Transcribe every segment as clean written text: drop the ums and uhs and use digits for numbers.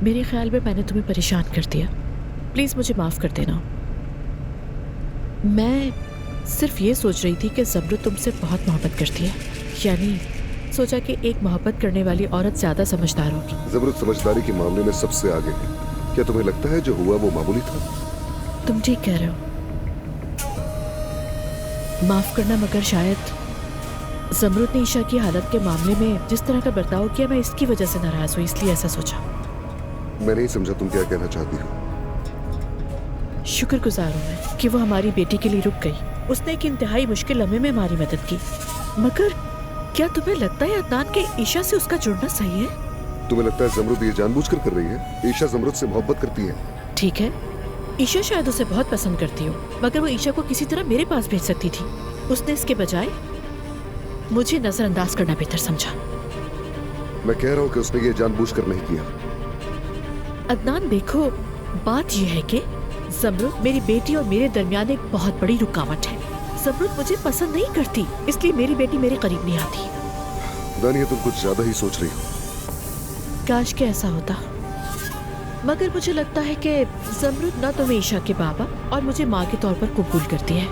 मेरे ख्याल में मैंने तुम्हें परेशान कर दिया। प्लीज़ मुझे माफ़ कर देना। मैं सिर्फ ये सोच रही थी कि ज़मरुद तुमसे बहुत मोहब्बत करती है, यानी सोचा कि एक मोहब्बत करने वाली औरत ज़्यादा समझदार होगी। ज़मरुद समझदारी के मामले में सबसे आगे है। क्या तुम्हें लगता है जो हुआ वो मामूली था? तुम ठीक कह रहे हो। माफ़ करना, मगर शायद ज़मरुद ने ईशा की हालत के मामले में जिस तरह का बर्ताव किया, मैं इसकी वजह से नाराज़ हुई, इसलिए ऐसा सोचा। मैं नहीं समझा तुम क्या कहना चाहती हो। शुक्रगुजार हूँ मैं कि वो हमारी बेटी के लिए रुक गई। उसने एक इंतहाई मुश्किल लम्हे में हमारी मदद की। मगर क्या तुम्हें लगता है अदनान के ईशा से उसका जुड़ना सही है? तुम्हें लगता है ज़मरुद ये जानबूझकर कर रही है? ईशा ज़मरुद से मोहब्बत करती है। ठीक है, ईशा शायद उसे बहुत पसंद करती हो, मगर वो ईशा को किसी तरह मेरे पास भेज सकती थी। उसने इसके बजाय मुझे नजरअंदाज करना बेहतर समझा। मैं कह रहा हूँ कि उसने ये जानबूझकर नहीं किया। अदनान देखो, बात यह है कि ज़मरुद मेरी बेटी और मेरे दरमियान एक बहुत बड़ी रुकावट है। ज़मरुद मुझे पसंद नहीं करती, इसलिए मेरी बेटी मेरे करीब नहीं आती। दानिया, तुम कुछ ज्यादा ही सोच रही हो। काश के ऐसा होता, मगर मुझे लगता है कि ज़मरुद न तो ईशा के बाबा और मुझे माँ के तौर पर कबूल करती है,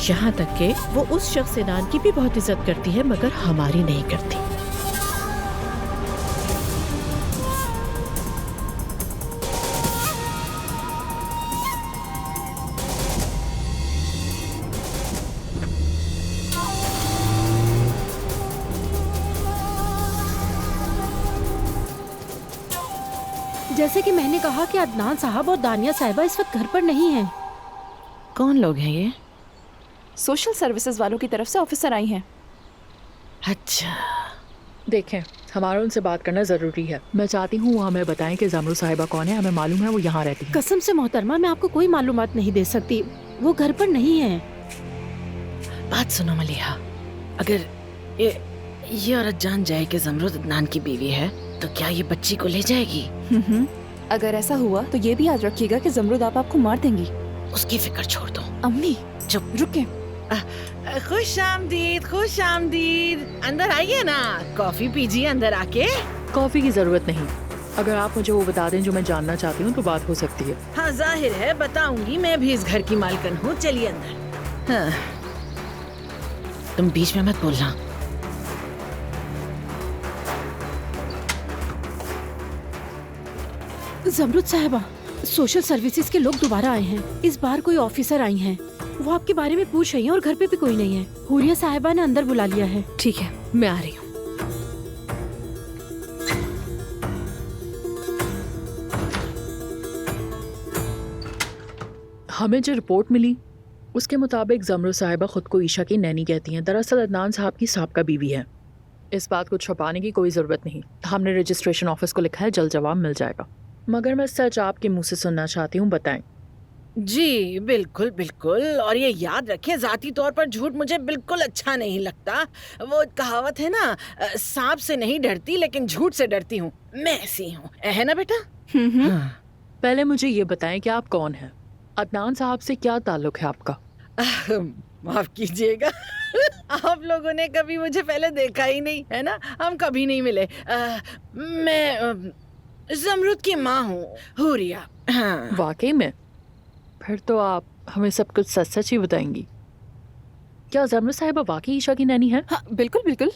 यहाँ तक कि वो उस शख्स इनान की भी बहुत इज्जत करती है, मगर हमारी नहीं करती। जैसे कि मैंने कहा कि अदनान साहब और दानिया साहिबा इस वक्त घर पर नहीं हैं। कौन लोग हैं ये? सोशल सर्विसेज वालों की तरफ से ऑफिसर आई हैं। अच्छा, देखें, हमारा उनसे बात करना ज़रूरी है। मैं चाहती हूँ वो हमें बताएं कि ज़मरुद साहिबा कौन है। हमें मालूम है वो यहाँ रहती है। कसम से मोहतरमा, मैं आपको कोई मालूमात नहीं दे सकती। वो घर पर नहीं है। बात सुनो मलिहा, अगर ये औरत जान जाए कि ज़मरुद अदनान की बीवी है तो क्या ये बच्ची को ले जाएगी? अगर ऐसा हुआ तो ये भी याद रखिएगा कि ज़मरुद आपको मार देंगी। उसकी फिक्र छोड़ दो। अम्मी चुप। रुके। खुश आमदीद, खुश आमदीद। अंदर आइए ना, कॉफी पीजिए अंदर आके। कॉफ़ी की ज़रूरत नहीं। अगर आप मुझे वो बता दें जो मैं जानना चाहती हूँ तो बात हो सकती है। हाँ, जाहिर है बताऊंगी, मैं भी इस घर की मालकिन हूँ। चलिए अंदर। हाँ, तुम बीच में मत बोलना। ज़मरुद साहिबा, सोशल सर्विसेज के लोग दोबारा आए हैं। इस बार कोई ऑफिसर आई हैं। वो आपके बारे में पूछ रही हैं और घर पे भी कोई नहीं है। हुरिया साहिबा ने अंदर बुला लिया है। ठीक है, मैं आ रही हूँ। हमें जो रिपोर्ट मिली उसके मुताबिक ज़मरुद साहिबा खुद को ईशा की नैनी कहती हैं। दरअसल अदनान साहब की साबका बीवी है। इस बात को छुपाने की कोई ज़रूरत नहीं। हमने रजिस्ट्रेशन ऑफिस को लिखा है, जल्द जवाब मिल जाएगा। मगर मैं सच आपके मुंह से सुनना चाहती हूँ, बताएं। जी बिल्कुल बिल्कुल, और ये याद रखें, जाती तौर पर झूठ मुझे बिल्कुल अच्छा नहीं लगता। वो कहावत है ना, सांप से नहीं डरती लेकिन झूठ से डरती हूँ। मैं ऐसी हूँ, है ना बेटा? हाँ। पहले मुझे ये बताएं कि आप कौन हैं? अदनान साहब से क्या ताल्लुक है आपका? माफ कीजिएगा, आप लोगों ने कभी मुझे पहले देखा ही नहीं है ना, हम कभी नहीं मिले। मैं ज़मरुद की माँ हूँ, हुरिया। हाँ। वाकई में? फिर तो आप हमें सब कुछ सच सच ही बताएंगी। क्या ज़मरुद साहिबा वाकई ईशा की नैनी है? हाँ बिल्कुल बिल्कुल।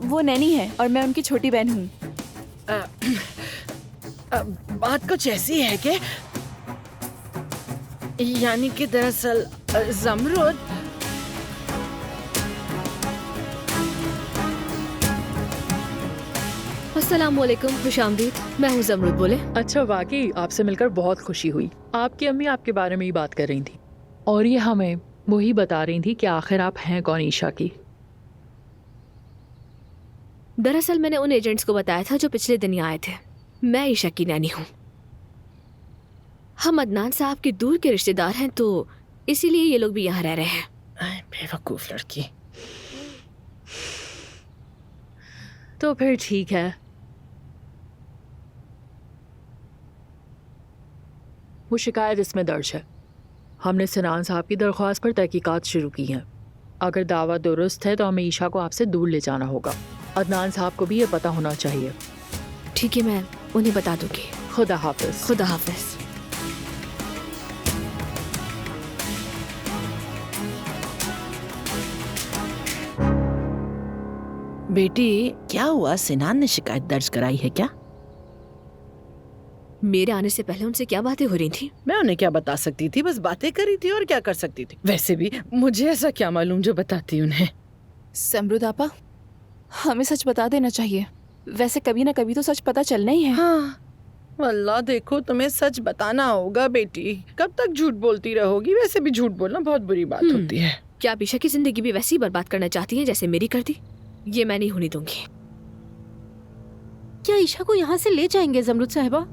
वो नैनी है और मैं उनकी छोटी बहन हूँ। बात कुछ ऐसी है कि यानी कि दरअसल ज़मरुद अस्सलामुअलैकुम, खुशामदीद। मैं हूँ ज़मरुद, बोले। अच्छा, वाकई आपसे मिलकर बहुत खुशी हुई। आपकी अम्मी आपके बारे में ही बात कर रही थी और ये हमें वही बता रही थी कि आखिर आप हैं कौन ईशा की। दरअसल मैंने उन एजेंट्स को बताया था जो पिछले दिन यहाँ आए थे। मैं ईशा की नैनी हूँ। हम अदनान साहब के दूर के रिश्तेदार हैं, तो इसीलिए ये लोग भी यहाँ रह रहे हैं। बेवकूफ लड़की। तो फिर ठीक है, वो शिकायत इसमें दर्ज है। हमने सिनान साहब की दरख्वास्त पर तहकीकात शुरू की हैं। अगर दावा दुरुस्त है तो हमें ईशा को आपसे दूर ले जाना होगा। अदनान साहब को भी ये पता होना चाहिए। ठीक है, मैं उन्हें बता दूंगी। खुदा हाफिज। खुदा हाफिज। बेटी, क्या हुआ? सिनान ने शिकायत दर्ज कराई है क्या? मेरे आने से पहले उनसे क्या बातें हो रही थी? मैं उन्हें क्या बता सकती थी, बस बातें करी थी और क्या कर सकती थी। वैसे भी मुझे ऐसा क्या मालूम जो बताती उन्हें। समरुद आपा, हमें सच बता देना चाहिए। वैसे कभी ना कभी तो सच पता चलना ही है। हाँ, अल्लाह देखो, तुम्हें सच बताना होगा बेटी। कब तक झूठ बोलती रहोगी? वैसे भी झूठ बोलना बहुत बुरी बात होती है। क्या आप ईशा की जिंदगी भी वैसी ही बर्बाद करना चाहती हैं जैसे मेरी कर दी? ये मैं नहीं होने दूंगी। क्या ईशा को यहाँ से ले जाएंगे जमरुद साहिबा?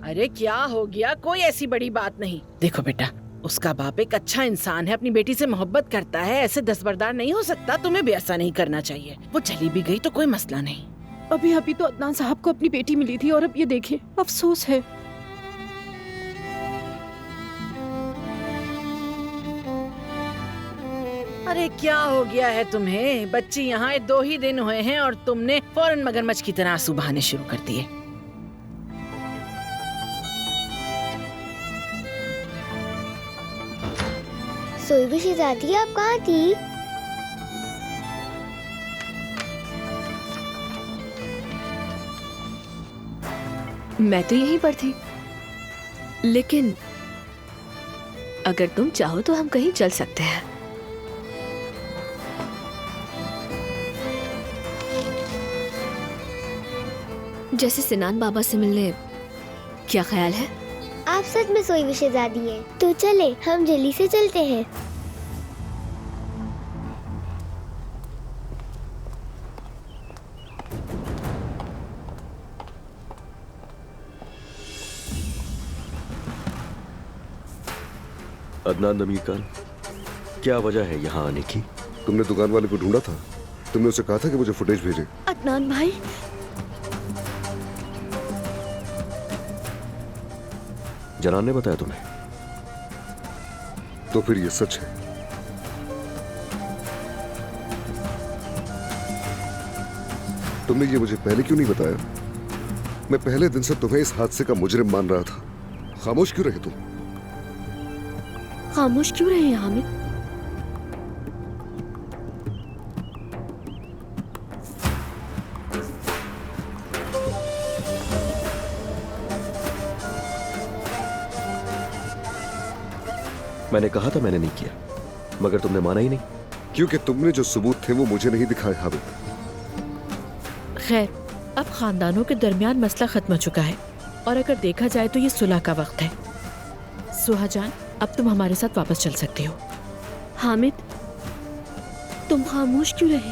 अरे क्या हो गया? कोई ऐसी बड़ी बात नहीं। देखो बेटा, उसका बाप एक अच्छा इंसान है, अपनी बेटी से मोहब्बत करता है, ऐसे दस्तबरदार नहीं हो सकता। तुम्हें भी ऐसा नहीं करना चाहिए। वो चली भी गई तो कोई मसला नहीं। अभी अभी तो अदनान साहब को अपनी बेटी मिली थी और अब ये देखें, अफसोस है। अरे क्या हो गया है तुम्हें? बच्ची यहाँ 2 ही दिन हुए हैं और तुमने फौरन मगरमच्छ की तरह आंसू बहाने शुरू कर दिए। सोईबी शहजादी, आप कहाँ थी? मैं तो यहीं पर थी, लेकिन अगर तुम चाहो तो हम कहीं चल सकते हैं। जैसे सिनान बाबा से मिलने, क्या ख्याल है? आप सच में सोईबी शहजादी हैं। तो चले, हम जल्दी से चलते हैं। अदनान नमी खान, क्या वजह है यहाँ आने की? तुमने दुकान वाले को ढूंढा था? तुमने उसे कहा था कि मुझे फुटेज भेजे? अदनान भाई, जनान ने बताया तुम्हें? तो फिर ये सच है। तुमने ये मुझे पहले क्यों नहीं बताया? मैं पहले दिन से तुम्हें इस हादसे का मुजरिम मान रहा था। खामोश क्यों रहे तुम? खामोश क्यों रहे हैं हामिद? मैंने कहा था मैंने नहीं किया, मगर तुमने माना ही नहीं। क्योंकि तुमने जो सबूत थे वो मुझे नहीं दिखाए हामिद। खैर, अब खानदानों के दरमियान मसला खत्म हो चुका है और अगर देखा जाए तो ये सुलह का वक्त है। सुहा जान, अब तुम हमारे साथ वापस चल सकती हो। हामिद, तुम खामोश क्यों रहे?